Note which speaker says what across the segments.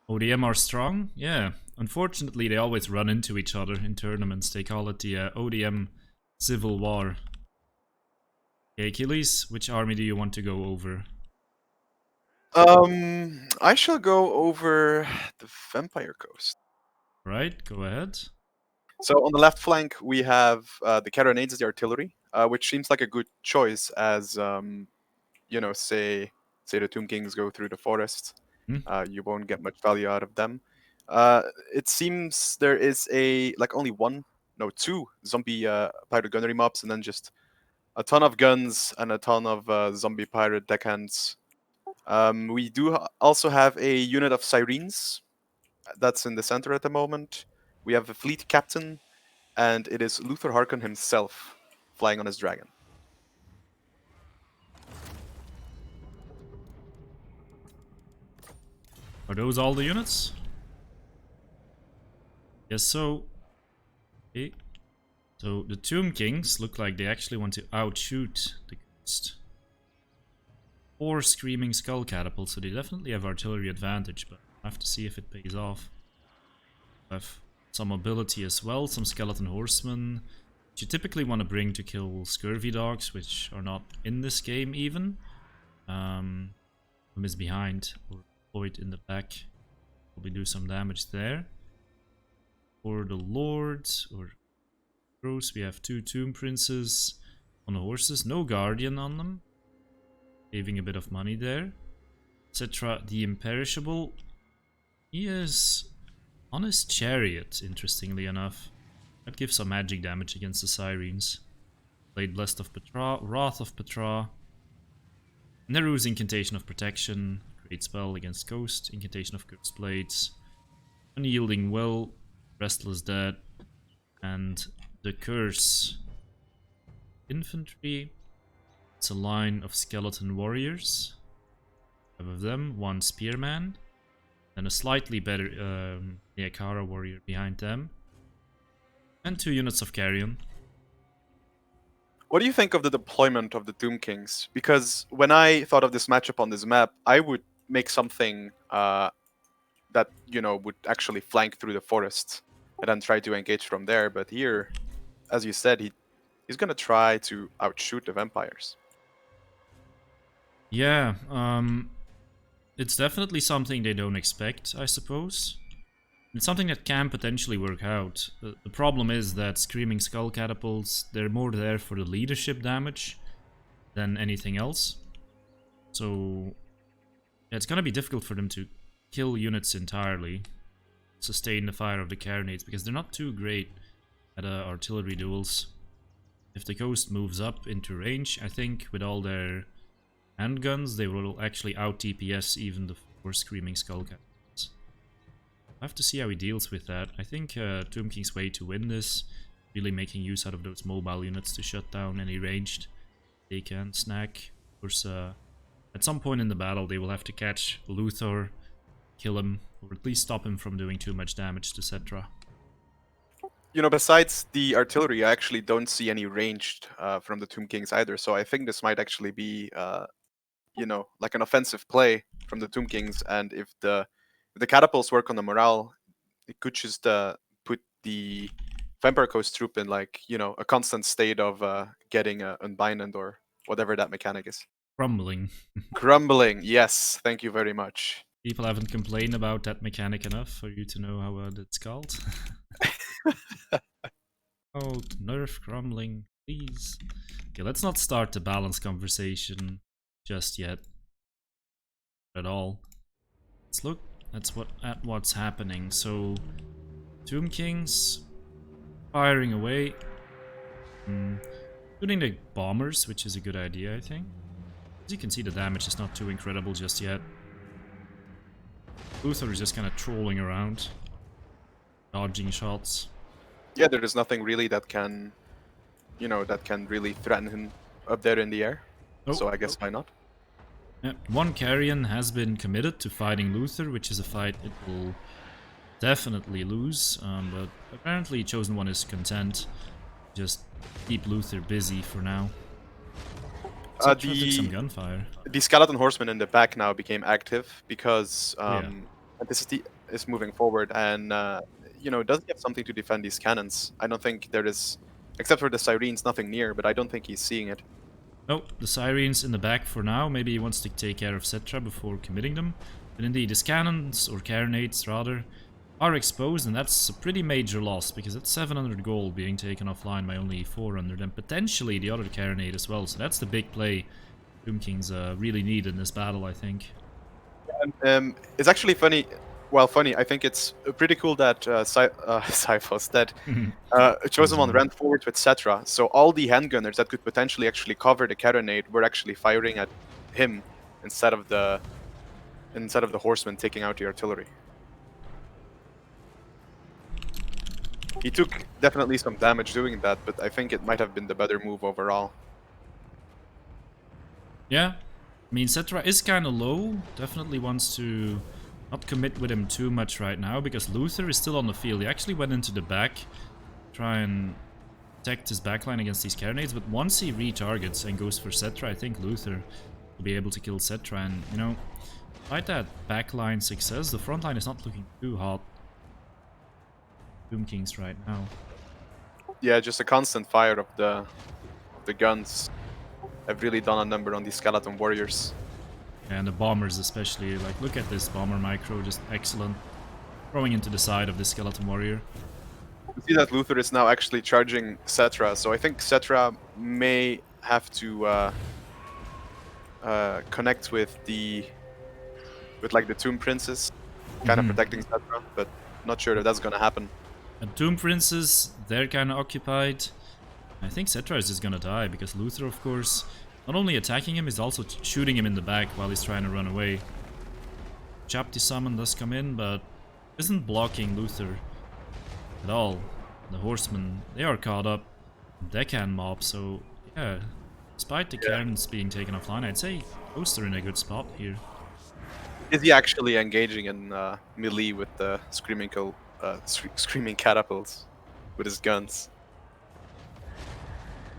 Speaker 1: ODM are strong? Yeah. Unfortunately, they always run into each other in tournaments. They call it the ODM Civil War. Okay, Achilles, which army do you want to go over?
Speaker 2: I shall go over the Vampire Coast.
Speaker 1: Right, go ahead.
Speaker 2: So on the left flank, we have the carronades, the artillery, which seems like a good choice as, you know, say the Tomb Kings go through the forest.
Speaker 1: Hmm?
Speaker 2: You won't get much value out of them. It seems there is only one, no, two zombie pirate gunnery mobs, and then just a ton of guns and a ton of zombie pirate deckhands. We do also have a unit of sirens that's in the center at the moment. We have a fleet captain, and it is Luther Harkon himself flying on his dragon.
Speaker 1: Are those all the units? Yes, so. Okay. So the Tomb Kings look like they actually want to outshoot the Ghost. 4 Screaming Skull Catapults, so they definitely have artillery advantage, but I have to see if it pays off. Have some mobility as well, some Skeleton Horsemen, which you typically want to bring to kill Scurvy Dogs, which are not in this game even. Is behind, or Void in the back. Probably do some damage there. For the Lords, or Crows, we have 2 Tomb Princes on the horses, no Guardian on them. Saving a bit of money there. Etc. The Imperishable. He is on his chariot, interestingly enough. That gives some magic damage against the Sirens. Played Blessed of Petra, Wrath of Petra. Neru's Incantation of Protection. Great spell against Ghost. Incantation of Ghost Blades. Unyielding Will. Restless Dead. And the Curse. Infantry. It's a line of skeleton warriors. 5 of them, 1 spearman, and a slightly better Neakara warrior behind them, and 2 units of carrion.
Speaker 2: What do you think of the deployment of the Tomb Kings? Because when I thought of this matchup on this map, I would make something that, you know, would actually flank through the forest and then try to engage from there. But here, as you said, he's going to try to outshoot the vampires.
Speaker 1: Yeah, it's definitely something they don't expect, I suppose. It's something that can potentially work out. The problem is that Screaming Skull Catapults, they're more there for the leadership damage than anything else. So yeah, it's gonna be difficult for them to kill units entirely, sustain the fire of the carronades, because they're not too great at artillery duels. If the Ghost moves up into range, I think with all their handguns, they will actually out-TPS even the 4 Screaming Skull Catapults. I have to see how he deals with that. I think Tomb King's way to win this, really making use out of those mobile units to shut down any ranged they can snag. Of course, at some point in the battle, they will have to catch Luthor, kill him, or at least stop him from doing too much damage to Cetra.
Speaker 2: You know, besides the artillery, I actually don't see any ranged from the Tomb Kings either. So I think this might actually be, you know, like an offensive play from the Tomb Kings. And if the catapults work on the morale, it could just put the Vampire Coast troop in, like, you know, a constant state of getting unbinded or whatever that mechanic is.
Speaker 1: Crumbling.
Speaker 2: Crumbling, yes, thank you very much.
Speaker 1: People haven't complained about that mechanic enough for you to know how it's called. Oh, nerf crumbling, please. Okay, let's not start the balance conversation just yet. At all. Let's look at what's happening. So, Tomb Kings firing away. Shooting the bombers, which is a good idea, I think. As you can see, the damage is not too incredible just yet. Luthor is just kind of trolling around, dodging shots.
Speaker 2: Yeah, there is nothing really that can, you know, that can really threaten him up there in the air.
Speaker 1: Oh,
Speaker 2: so I guess why not?
Speaker 1: Yeah, 1 carrion has been committed to fighting Luthor, which is a fight it will definitely lose. But apparently ChosenOne is content. Just keep Luthor busy for now. Took some gunfire.
Speaker 2: The skeleton horsemen in the back now became active because
Speaker 1: Yeah.
Speaker 2: is moving forward, and does he have something to defend these cannons? I don't think there is, except for the sirens, nothing near. But I don't think he's seeing it.
Speaker 1: Oh, the sirens in the back for now. Maybe he wants to take care of Cetra before committing them. But indeed, his cannons, or carronades rather, are exposed, and that's a pretty major loss, because that's 700 gold being taken offline by only 400, and potentially the other carronade as well. So that's the big play Tomb Kings really need in this battle, I think.
Speaker 2: It's actually funny. Well, funny. I think it's pretty cool that Cyphos, that ChosenOne ran forward with Cetra, so all the handgunners that could potentially actually cover the carronade were actually firing at him instead of the horsemen taking out the artillery. He took definitely some damage doing that, but I think it might have been the better move overall.
Speaker 1: Yeah, I mean, Cetra is kind of low. Definitely wants to not commit with him too much right now, because Luther is still on the field. He actually went into the back, try and protect his backline against these carronades, but once he retargets and goes for Cetra, I think Luther will be able to kill Cetra, and, despite that backline success, the front line is not looking too hot. Tomb Kings right now.
Speaker 2: Yeah, just a constant fire of the guns have really done a number on these skeleton warriors.
Speaker 1: And the bombers especially, like, look at this bomber micro, just excellent. Throwing into the side of this skeleton warrior.
Speaker 2: You see that Luther is now actually charging Cetra, so I think Cetra may have to connect with the Tomb Princes, kind of protecting Cetra, but not sure if that's gonna happen.
Speaker 1: And Tomb Princes, they're kind of occupied. I think Cetra is just gonna die, because Luther, of course, not only attacking him, is also shooting him in the back while he's trying to run away. Chapti Summon does come in, but isn't blocking Luther at all. The horsemen, they are caught up. Deckhand mob, so yeah, despite the cannons being taken offline, I'd say both are in a good spot here.
Speaker 2: Is he actually engaging in melee with the screaming catapults with his guns?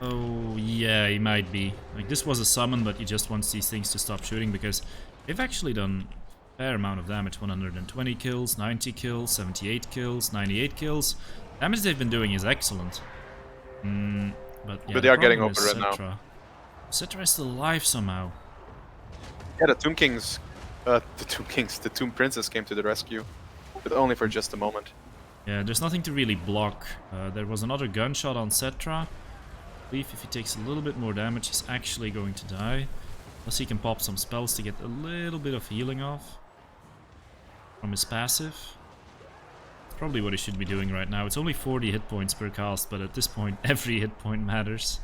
Speaker 1: Oh, yeah, he might be. Like, this was a summon, but he just wants these things to stop shooting, because they've actually done a fair amount of damage. 120 kills, 90 kills, 78 kills, 98 kills. Damage they've been doing is excellent. But
Speaker 2: they are getting over it now.
Speaker 1: Cetra is still alive somehow.
Speaker 2: Yeah, the Tomb Princes came to the rescue, but only for just a moment.
Speaker 1: Yeah, there's nothing to really block. There was another gunshot on Cetra. I believe if he takes a little bit more damage, he's actually going to die. Plus he can pop some spells to get a little bit of healing off from his passive. It's probably what he should be doing right now. It's only 40 hit points per cast, but at this point, every hit point matters.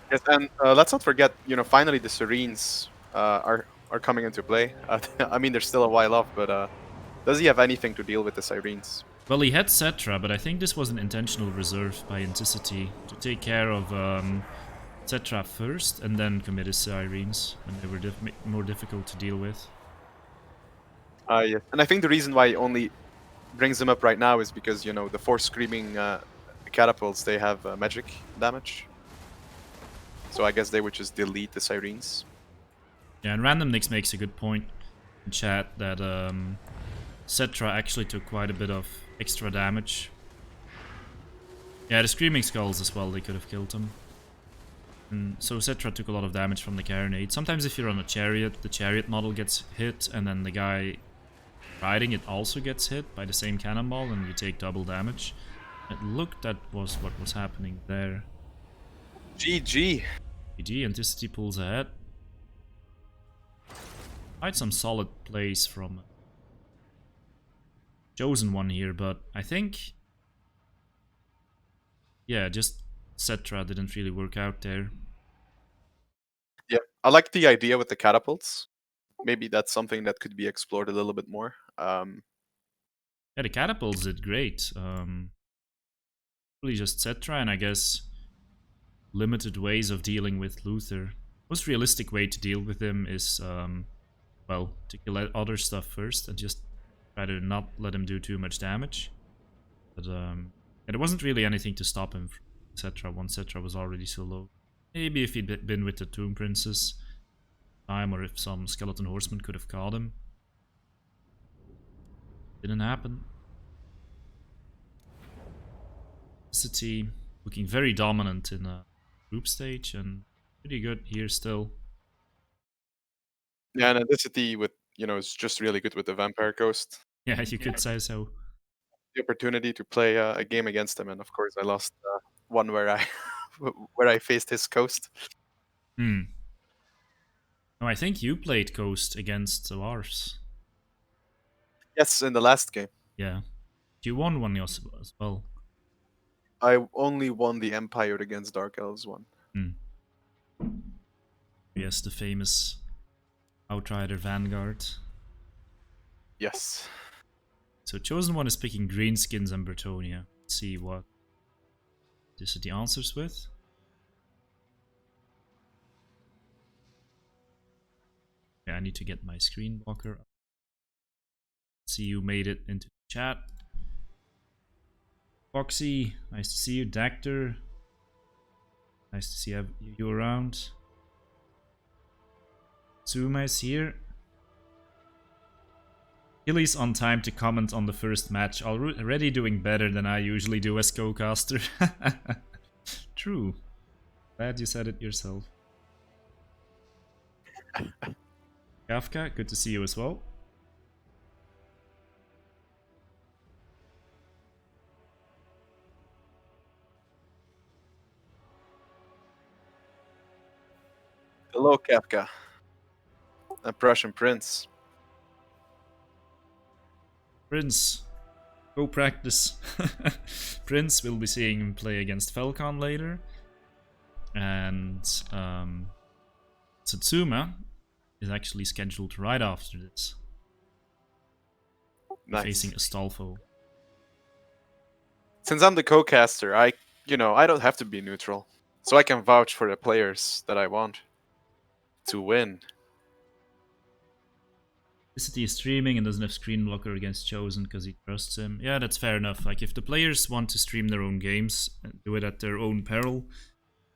Speaker 2: Yes, and let's not forget, finally the Sirens are coming into play. I mean, they're still a while off, but does he have anything to deal with the Sirens?
Speaker 1: Well, he had Cetra, but I think this was an intentional reserve by Enticity to take care of Cetra first and then commit his Sirens when they were more difficult to deal with.
Speaker 2: Yes. And I think the reason why he only brings them up right now is because, the 4 screaming catapults, they have magic damage. So I guess they would just delete the Sirens.
Speaker 1: Yeah, and Random Nix makes a good point in chat that Cetra actually took quite a bit of extra damage. Yeah, the Screaming Skulls as well, they could have killed him. And so Cetra took a lot of damage from the carronade. Sometimes if you're on a chariot, the chariot model gets hit, and then the guy riding it also gets hit by the same cannonball, and you take double damage. It looked that was what was happening there.
Speaker 2: GG.
Speaker 1: GG, Enticity pulls ahead. Quite some solid plays from ChosenOne here, but I think, yeah, just Cetra didn't really work out there.
Speaker 2: Yeah, I like the idea with the catapults. Maybe that's something that could be explored a little bit more.
Speaker 1: Yeah, the catapults did great. Really just Cetra, and I guess limited ways of dealing with Luther. Most realistic way to deal with him is, well, to kill other stuff first and just try to not let him do too much damage. But there wasn't really anything to stop him from Cetra once Cetra was already so low. Maybe if he'd been with the Tomb Princes time, or if some skeleton horseman could have caught him. Didn't happen. Enticity looking very dominant in a group stage and pretty good here still.
Speaker 2: Yeah, and Enticity with is just really good with the Vampire Ghost.
Speaker 1: Yeah, you could say so.
Speaker 2: The opportunity to play a game against him, and of course I lost one where I where I faced his Ghost.
Speaker 1: Hmm. No, I think you played Ghost against the Wars.
Speaker 2: Yes, in the last game.
Speaker 1: Yeah. You won one as well.
Speaker 2: I only won the Empire against Dark Elves one.
Speaker 1: Hmm. Yes, the famous Outrider Vanguard.
Speaker 2: Yes.
Speaker 1: So ChosenOne is picking greenskins and Bretonia. Let's see what this is the answers with. Yeah, I need to get my screen blocker. See you made it into the chat. Foxy, nice to see you. Dactor, nice to see you around. Zuma is here. Achilles on time to comment on the first match. Already doing better than I usually do as co-caster. True. Glad you said it yourself. Kafka, good to see you as well.
Speaker 2: Hello, Kafka. A Prussian Prince.
Speaker 1: Prince, go practice. Prince will be seeing him play against Falcon later. And Satsuma is actually scheduled right after this.
Speaker 2: Nice.
Speaker 1: Facing Astolfo.
Speaker 2: Since I'm the co-caster, I don't have to be neutral. So I can vouch for the players that I want to win.
Speaker 1: Enticity is streaming and doesn't have screen blocker against Chosen because he trusts him. Yeah, that's fair enough. Like, if the players want to stream their own games and do it at their own peril,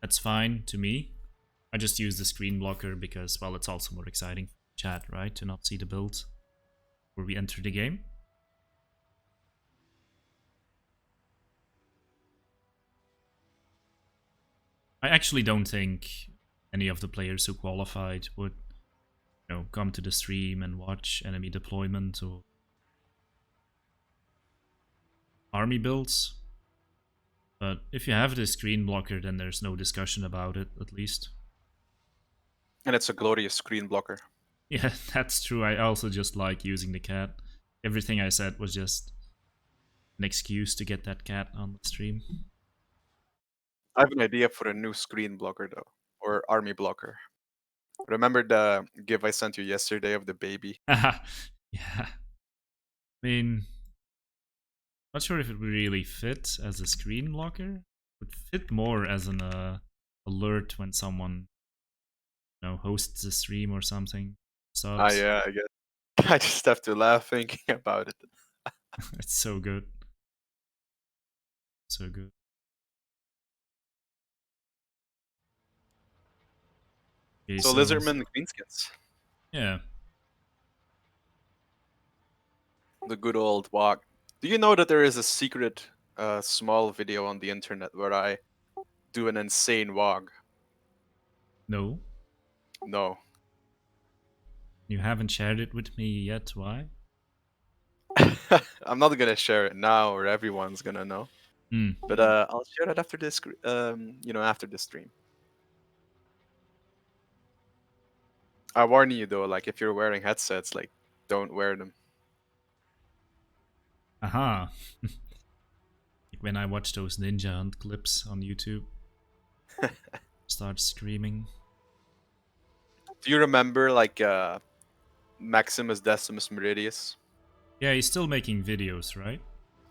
Speaker 1: that's fine to me. I just use the screen blocker because, well, it's also more exciting for chat, right? To not see the build before we enter the game. I actually don't think any of the players who qualified would, come to the stream and watch enemy deployment or army builds. But if you have the screen blocker, then there's no discussion about it, at least.
Speaker 2: And it's a glorious screen blocker.
Speaker 1: Yeah, that's true. I also just like using the cat. Everything I said was just an excuse to get that cat on the stream.
Speaker 2: I have an idea for a new screen blocker, though. Or army blocker. Remember the GIF I sent you yesterday of the baby?
Speaker 1: Yeah. I mean, not sure if it would really fit as a screen blocker. It would fit more as an alert when someone hosts a stream or something. Subs.
Speaker 2: Yeah, I guess. I just have to laugh thinking about it.
Speaker 1: It's so good. So good. Okay,
Speaker 2: So Lizardman Greenskins.
Speaker 1: Yeah.
Speaker 2: The good old walk. Do you know that there is a secret small video on the internet where I do an insane walk?
Speaker 1: No.
Speaker 2: No.
Speaker 1: You haven't shared it with me yet. Why?
Speaker 2: I'm not gonna share it now or everyone's gonna know.
Speaker 1: Hmm.
Speaker 2: But I'll share it after this after the stream. I warn you though, like if you're wearing headsets, like don't wear them.
Speaker 1: Aha. Like when I watch those Ninja Hunt clips on YouTube. Start screaming.
Speaker 2: Do you remember like Maximus Decimus Meridius?
Speaker 1: Yeah, he's still making videos, right?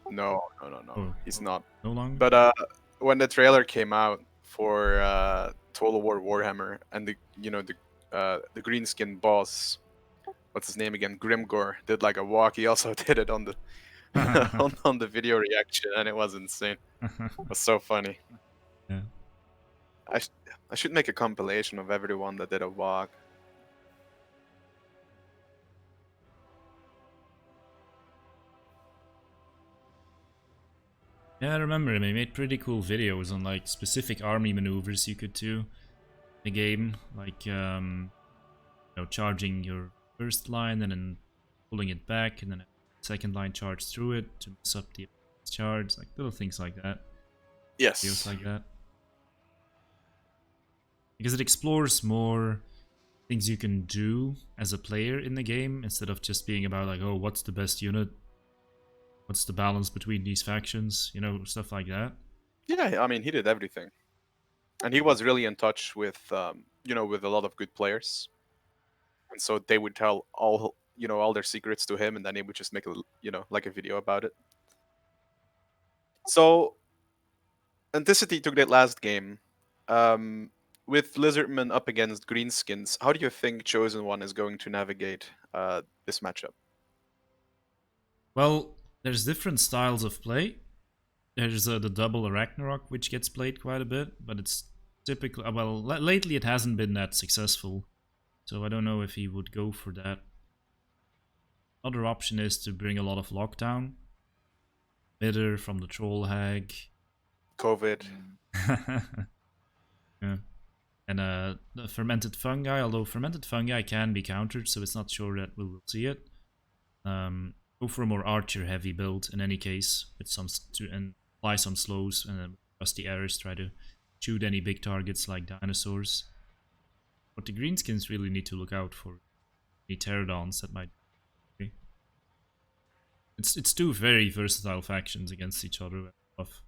Speaker 2: No.
Speaker 1: Oh,
Speaker 2: He's not.
Speaker 1: no longer?
Speaker 2: But when the trailer came out for Total War Warhammer and the greenskin boss, what's his name again? Grimgore did like a walk. He also did it on the on the video reaction, and it was insane. It was so funny.
Speaker 1: Yeah.
Speaker 2: I should make a compilation of everyone that did a walk.
Speaker 1: Yeah, I remember him. He made pretty cool videos on like specific army maneuvers you could do in the game, like charging your first line and then pulling it back, and then a second line charge through it to mess up the charge, like little things like that. Videos
Speaker 2: Yes.
Speaker 1: like that. Because it explores more things you can do as a player in the game instead of just being about like, oh, what's the best unit? What's the balance between these factions? Stuff like that.
Speaker 2: Yeah, I mean, he did everything. And he was really in touch with, with a lot of good players. And so they would tell all their secrets to him, and then he would just make like a video about it. So Enticity took that last game. With Lizardman up against Greenskins, how do you think ChosenOne is going to navigate this matchup?
Speaker 1: Well, there's different styles of play. There's the double Ragnarok, which gets played quite a bit, but it's typically, well, lately it hasn't been that successful, so I don't know if he would go for that. Other option is to bring a lot of lockdown. Bitter from the Troll Hag.
Speaker 2: COVID.
Speaker 1: Yeah. And the fermented fungi, although fermented fungi can be countered, so it's not sure that we will see it. Go for a more archer heavy build in any case, with and apply some slows and then rusty arrows, try to shoot any big targets like dinosaurs. What the greenskins really need to look out for any pterodons that might be. It's two very versatile factions against each other of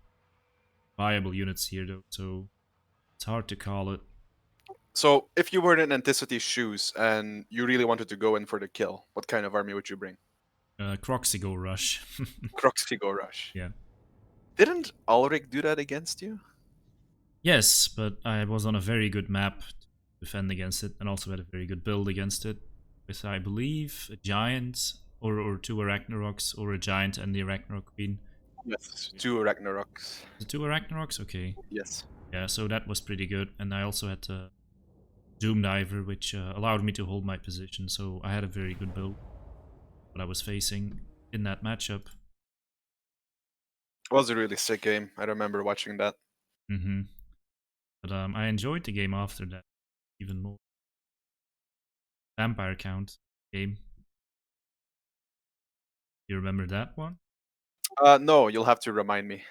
Speaker 1: viable units here though, so it's hard to call it.
Speaker 2: So, if you were in Anticity's shoes and you really wanted to go in for the kill, what kind of army would you bring?
Speaker 1: Croxigo Rush.
Speaker 2: Croxigo Rush.
Speaker 1: Yeah.
Speaker 2: Didn't Ulrich do that against you?
Speaker 1: Yes, but I was on a very good map to defend against it, and also had a very good build against it, with I believe a giant or two Arachnaroks, or a giant and the Arachnarok Queen.
Speaker 2: Yes, 2 Ragnaroks.
Speaker 1: The two Arachnaroks, okay.
Speaker 2: Yes.
Speaker 1: Yeah, so that was pretty good, and I also had Doom Diver, which allowed me to hold my position, so I had a very good build. What I was facing in that matchup.
Speaker 2: It was a really sick game. I remember watching that.
Speaker 1: But I enjoyed the game after that even more. Vampire Count game. You remember that one?
Speaker 2: No, you'll have to remind me.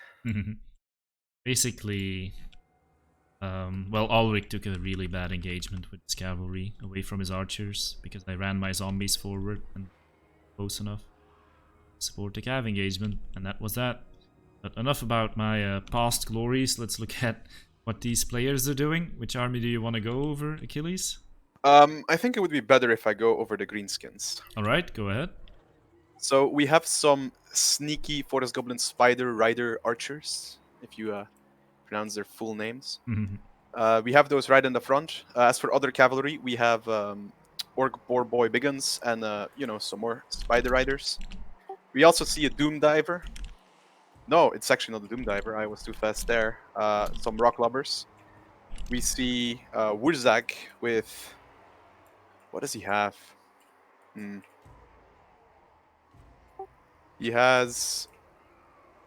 Speaker 1: Basically, well, Ulrich took a really bad engagement with his cavalry away from his archers because I ran my zombies forward and close enough to support the cav engagement, and that was that. But enough about my past glories. Let's look at what these players are doing. Which army do you want to go over, Achilles?
Speaker 2: I think it would be better if I go over the greenskins.
Speaker 1: Alright, go ahead.
Speaker 2: So we have some sneaky Forest Goblin Spider Rider archers, if you pronounce their full names. We have those right in the front. As for other cavalry, we have Orc Boar Boy Biggins and some more Spider Riders. We also see a Doom Diver. No, it's actually not a Doom Diver. I was too fast there. Some Rock Lubbers. We see Wurzak with... What does he have? He has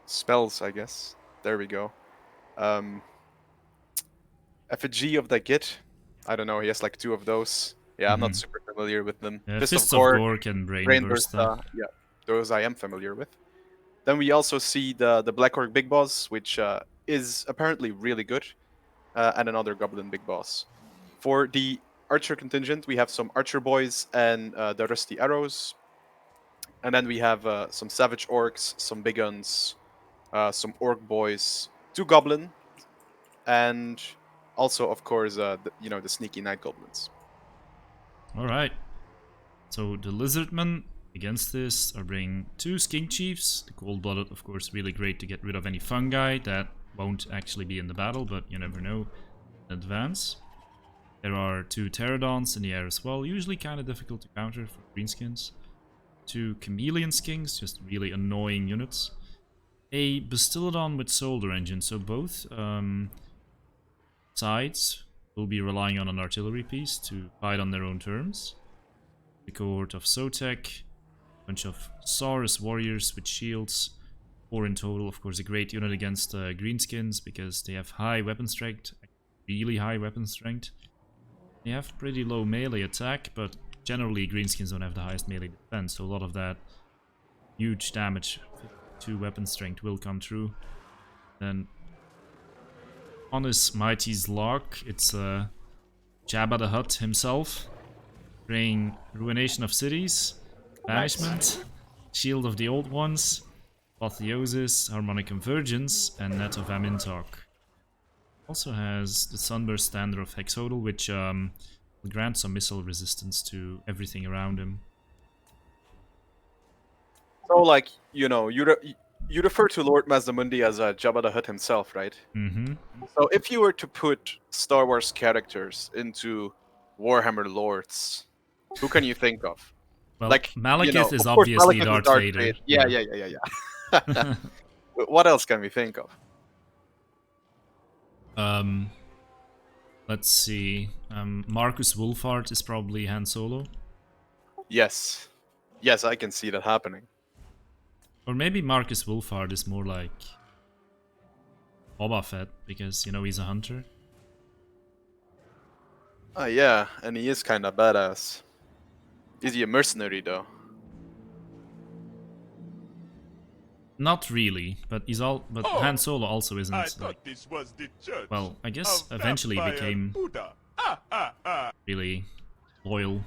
Speaker 2: spells, I guess. There we go. Effigy of the Git. I don't know. He has like 2 of those. Yeah, I'm not super familiar with them.
Speaker 1: Fists of Gork and Brain Burster.
Speaker 2: Yeah, those I am familiar with. Then we also see the Black Orc Big Boss, which is apparently really good, and another Goblin Big Boss. For the Archer contingent, we have some Archer Boys and the Rusty Arrows. And then we have some Savage Orcs, some Big Guns, some Orc Boys, 2 Goblin, and also, of course, the Sneaky Night Goblins.
Speaker 1: Alright. So the Lizardmen against this are bringing 2 Skink Chiefs. The Cold-Blooded, of course, really great to get rid of any fungi that won't actually be in the battle, but you never know in advance. There are 2 Pterodons in the air as well, usually kind of difficult to counter for greenskins. 2 Chameleon Skinks, just really annoying units. A Bastillodon with Soldier Engine, so both sides will be relying on an artillery piece to fight on their own terms. The cohort of Sotek, a bunch of Saurus warriors with shields, 4 in total. Of course, a great unit against greenskins because they have high weapon strength, really high weapon strength. They have pretty low melee attack, but generally greenskins don't have the highest melee defense, so a lot of that huge damage to weapon strength will come through. Then on his Mighty's Lock, it's Jabba the Hutt himself, praying Ruination of Cities, Banishment, Shield of the Old Ones, Apotheosis, Harmonic Convergence, and Net of Amintok. Also has the Sunburst Standard of Hexodal, which will grant some missile resistance to everything around him.
Speaker 2: So, like, you know, you refer to Lord Mazdamundi as Jabba the Hutt himself, right?
Speaker 1: Mm-hmm.
Speaker 2: So if you were to put Star Wars characters into Warhammer lords, who can you think of?
Speaker 1: Well,
Speaker 2: Like,
Speaker 1: Malekith is
Speaker 2: of course,
Speaker 1: obviously
Speaker 2: Malekith is
Speaker 1: Darth
Speaker 2: Darth
Speaker 1: Vader.
Speaker 2: Yeah. What else can we think of?
Speaker 1: Let's see. Marcus Wolfhard is probably Han Solo.
Speaker 2: Yes. Yes, I can see that happening.
Speaker 1: Or maybe Marcus Wolfhard is more like Boba Fett, because, you know, he's a hunter.
Speaker 2: Yeah, and he is kind of badass. Is he a mercenary, though?
Speaker 3: Not really, but
Speaker 1: He's all, but Han Solo also isn't.
Speaker 3: I thought this was the church.
Speaker 1: Well, I guess
Speaker 3: of
Speaker 1: eventually he
Speaker 3: Vampire
Speaker 1: became
Speaker 3: Buddha.
Speaker 1: really loyal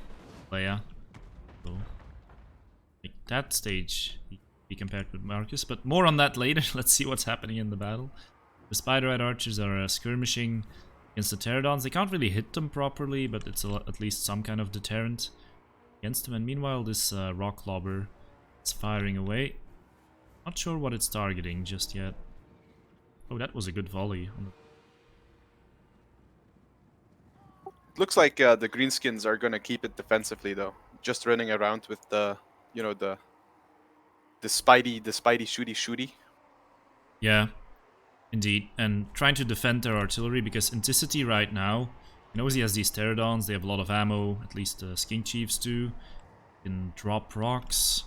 Speaker 1: Leia. So, like that stage, he be compared with Marcus, but more on that later. Let's see what's happening in the battle. The Spider-Rat Archers are skirmishing against the Pterodons. They can't really hit them properly, but it's at least some kind of deterrent against them. And meanwhile, this Rock Lobber is firing away. Not sure what it's targeting just yet. Oh, that was a good volley.
Speaker 2: Looks like the greenskins are gonna keep it defensively, though. Just running around with the, you know, the Spidey shooty.
Speaker 1: Yeah, indeed. And trying to defend their artillery, because Enticity right now, he knows he has these Pterodons, they have a lot of ammo, at least the Skink Chiefs do. Can drop rocks,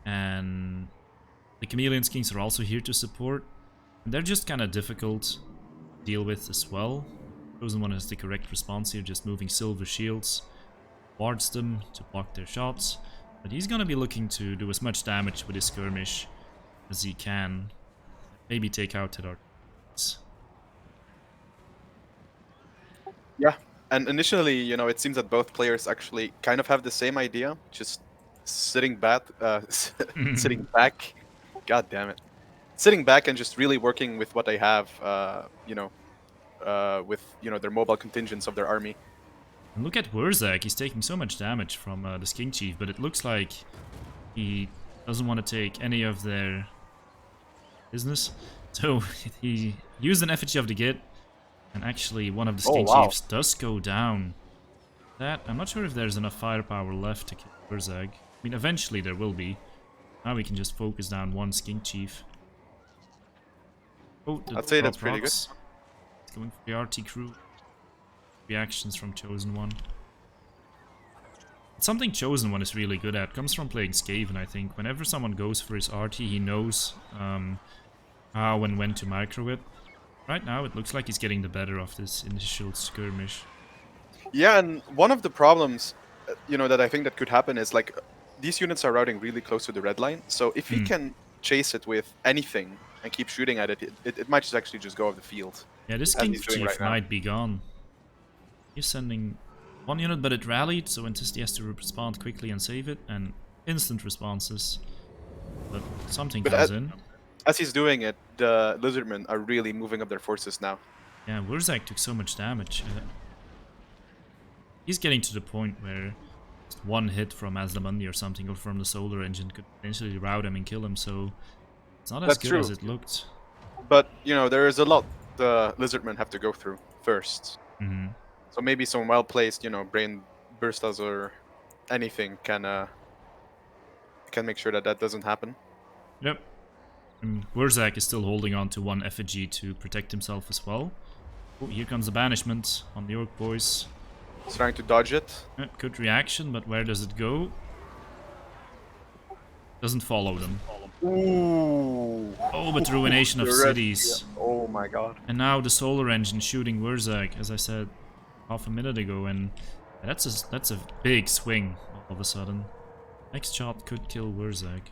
Speaker 1: and the Chameleon Skinks are also here to support. And they're just kind of difficult to deal with as well. ChosenOne has the correct response here, just moving silver shields, wards them to block their shots. But he's gonna be looking to do as much damage with his skirmish as he can. Maybe take out that artillery.
Speaker 2: Yeah, and initially, you know, it seems that both players actually kind of have the same idea, just sitting back, sitting back. God damn it, sitting back and just really working with what they have. With their mobile contingents of their army.
Speaker 1: And look at Wurzak, he's taking so much damage from the Skink Chief, but it looks like he doesn't want to take any of their business. So he used an effigy of the Git, and actually one of the Skink Chiefs does go down. That, I'm not sure if there's enough firepower left to kill Wurzak. I mean, eventually there will be. Now we can just focus down one Skink Chief. Oh,
Speaker 2: I'd say that's pretty good.
Speaker 1: Going for the RT crew. Reactions from ChosenOne. It's something ChosenOne is really good at. Comes from playing Skaven, I think. Whenever someone goes for his RT, he knows how and when to micro it. Right now, it looks like he's getting the better of this initial skirmish.
Speaker 2: Yeah, and one of the problems, that I think that could happen is, like, these units are routing really close to the red line. So if he can chase it with anything and keep shooting at it, it might just actually just go off the field.
Speaker 1: Yeah, this Skink Chief might be gone. He's sending one unit, but it rallied, so Enticity has to respond quickly and save it, and instant responses. But something comes in.
Speaker 2: As he's doing it, the Lizardmen are really moving up their forces now.
Speaker 1: Yeah, Wurzak took so much damage. He's getting to the point where just one hit from Mazdamundi or something, or from the solar engine, could potentially rout him and kill him, so it's not as good as it looked.
Speaker 2: But, there is a lot the Lizardmen have to go through first.
Speaker 1: Mm-hmm.
Speaker 2: So maybe some well-placed, brain burstas or anything can make sure that doesn't happen.
Speaker 1: Yep. Wurzak is still holding on to one effigy to protect himself as well. Oh, here comes the banishment on the Orc boys.
Speaker 2: He's trying to dodge it.
Speaker 1: Good reaction, but where does it go? Doesn't follow them.
Speaker 2: Ooh.
Speaker 1: Oh, but ruination of
Speaker 2: The rest-
Speaker 1: cities.
Speaker 2: yeah. Oh my god.
Speaker 1: And now the solar engine shooting Wurzag, as I said half a minute ago, and that's a big swing all of a sudden. Next shot could kill Wurzag.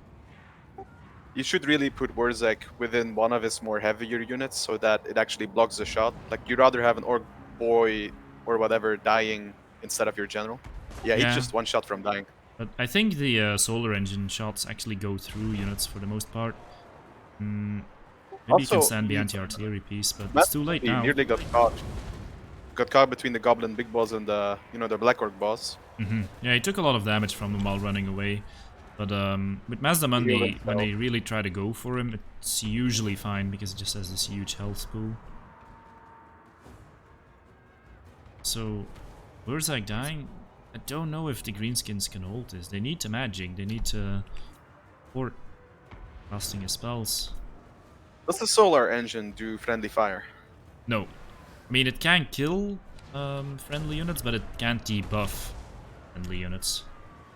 Speaker 2: You should really put Wurzek within one of his more heavier units so that it actually blocks the shot. Like, you'd rather have an Orc boy or whatever dying instead of your general. Yeah, he's
Speaker 1: Yeah.
Speaker 2: just one shot from dying.
Speaker 1: But I think the solar engine shots actually go through units for the most part. Maybe you can
Speaker 2: Also,
Speaker 1: stand the
Speaker 2: he-
Speaker 1: anti-artillery piece, but
Speaker 2: Matt
Speaker 1: it's too late
Speaker 2: he
Speaker 1: now.
Speaker 2: nearly got caught. Got caught between the Goblin big boss and the, the Black Orc boss.
Speaker 1: Yeah, he took a lot of damage from him while running away. But with Mazda Mundi, when they really try to go for him, it's usually fine because it just has this huge health pool. So, Wurzag dying? I don't know if the greenskins can hold this. They need to magic, they need to port casting his spells.
Speaker 2: Does the solar engine do friendly fire?
Speaker 1: No. I mean, it can kill friendly units, but it can't debuff friendly units.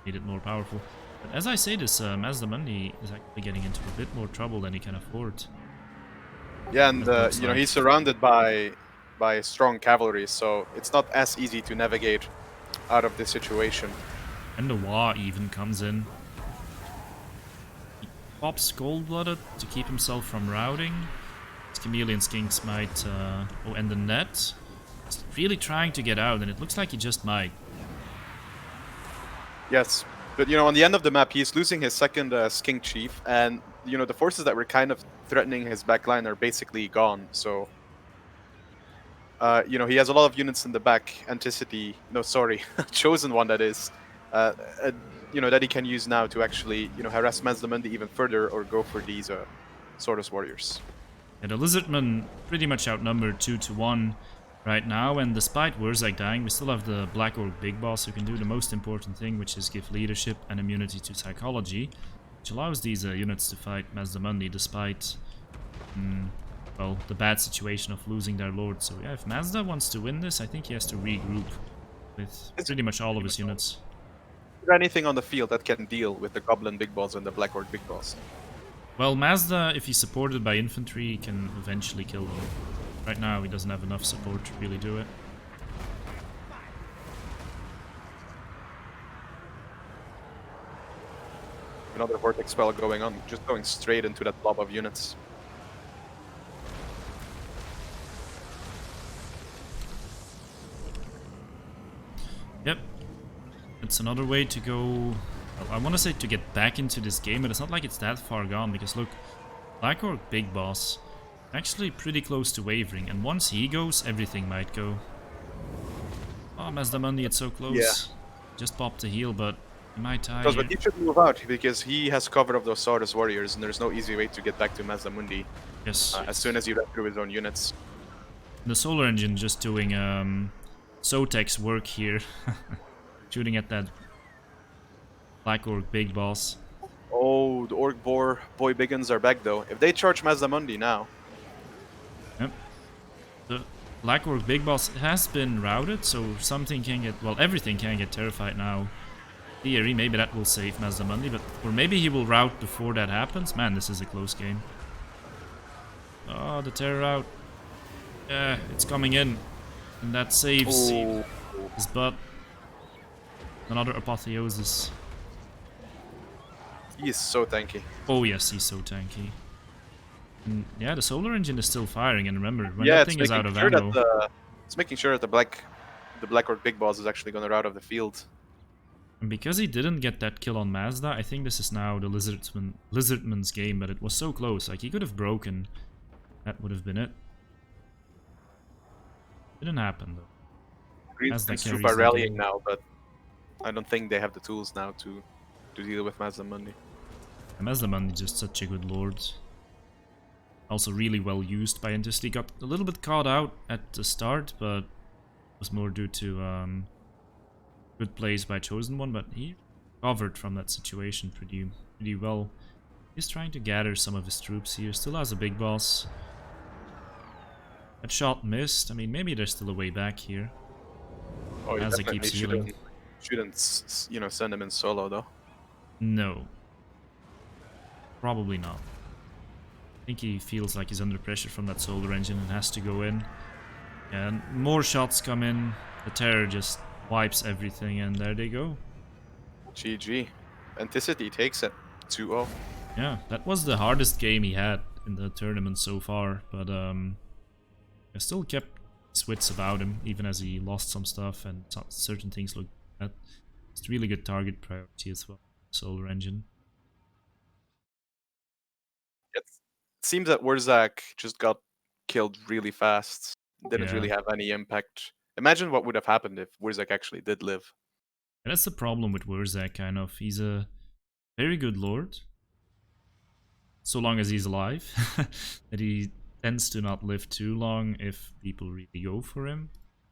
Speaker 1: Need it more powerful. But as I say this, Mazda Mundi is actually getting into a bit more trouble than he can afford.
Speaker 2: Yeah, and
Speaker 1: looks like.
Speaker 2: he's surrounded by strong cavalry, so it's not as easy to navigate out of this situation.
Speaker 1: And the Wa even comes in. He pops Cold-Blooded to keep himself from routing. His Chameleon Skinks might... oh, and the net. He's really trying to get out, and it looks like he just might.
Speaker 2: Yes, but on the end of the map, he's losing his second Skink Chief, and the forces that were kind of threatening his backline are basically gone. So, he has a lot of units in the back. Enticity, no, sorry, ChosenOne that is, that he can use now to actually harass Mazda Mundi even further or go for these Swordless Warriors.
Speaker 1: Yeah, the Lizardmen pretty much outnumbered 2-1 right now, and despite Wurzag dying, we still have the Black Orc Big Boss who can do the most important thing, which is give leadership and immunity to psychology, which allows these units to fight Mazda Mundi despite, well, the bad situation of losing their lord. So yeah, if Mazda wants to win this, I think he has to regroup with pretty much all of his units.
Speaker 2: Is there anything on the field that can deal with the Goblin Big Boss and the Black Orc Big Boss?
Speaker 1: Well, Mazda, if he's supported by infantry, can eventually kill them. Right now, he doesn't have enough support to really do it.
Speaker 2: Another Vortex spell going on, just going straight into that blob of units.
Speaker 1: Yep. It's another way to go... Well, I want to say to get back into this game, but it's not like it's that far gone, because look, Black Orc Big Boss, actually pretty close to wavering, and once he goes, everything might go. Oh, Mazda Mundi, it's so close.
Speaker 2: Yeah.
Speaker 1: Just popped a heal, but he might die.
Speaker 2: But he should move out because he has cover of those Swordless Warriors, and there's no easy way to get back to Mazda Mundi
Speaker 1: Yes.
Speaker 2: as soon as he ran through his own units.
Speaker 1: The solar engine just doing Sotek's work here. Shooting at that Black Orc Big Boss.
Speaker 2: Oh, the Orc Boar Boy Biggins are back though. If they charge Mazda Mundi now,
Speaker 1: Yep. The Black Orc Big Boss has been routed, so something can get... Well, everything can get terrified now. Theory, maybe that will save Mazda Mundi, but... Or maybe he will route before that happens. Man, this is a close game. Oh, the terror out. Yeah, it's coming in. And that saves his butt. Another Apotheosis.
Speaker 2: he is so tanky.
Speaker 1: Oh yes, he's so tanky. And yeah, the solar engine is still firing, and remember, when
Speaker 2: Yeah,
Speaker 1: that
Speaker 2: it's
Speaker 1: thing is out
Speaker 2: making
Speaker 1: of
Speaker 2: sure
Speaker 1: ammo...
Speaker 2: that it's making sure that the Black Orc Big Boss is actually going to rout of the field.
Speaker 1: And because he didn't get that kill on Mazda, I think this is now the Lizardman's game, but it was so close. Like, he could have broken. That would have been it. Didn't happen, though. Mazda
Speaker 2: Green's
Speaker 1: carries
Speaker 2: troops are
Speaker 1: the
Speaker 2: rallying
Speaker 1: game.
Speaker 2: now, but I don't think they have the tools now to deal with Mazda Mundi.
Speaker 1: And Mazda Mundi just such a good lord. Also really well used by Enticity. Got a little bit caught out at the start, but was more due to good plays by ChosenOne, but he recovered from that situation pretty well. He's trying to gather some of his troops here. Still has a big boss. That shot missed. I mean, maybe there's still a way back here.
Speaker 2: Oh, you
Speaker 1: As it
Speaker 2: definitely
Speaker 1: keeps healing.
Speaker 2: shouldn't send him in solo though.
Speaker 1: No. Probably not. I think he feels like he's under pressure from that solar engine and has to go in. And more shots come in. The terror just wipes everything, and there they go.
Speaker 2: GG. Enticity takes it. 2-0.
Speaker 1: Yeah, that was the hardest game he had in the tournament so far, but I still kept his wits about him, even as he lost some stuff and certain things looked bad. It's really good target priority as well, solar engine.
Speaker 2: It seems that Wurzak just got killed really fast. Didn't
Speaker 1: Yeah.
Speaker 2: really have any impact. Imagine what would have happened if Wurzak actually did live.
Speaker 1: And that's the problem with Wurzak, kind of. He's a very good lord, so long as he's alive. That he tends to not live too long if people really go for him.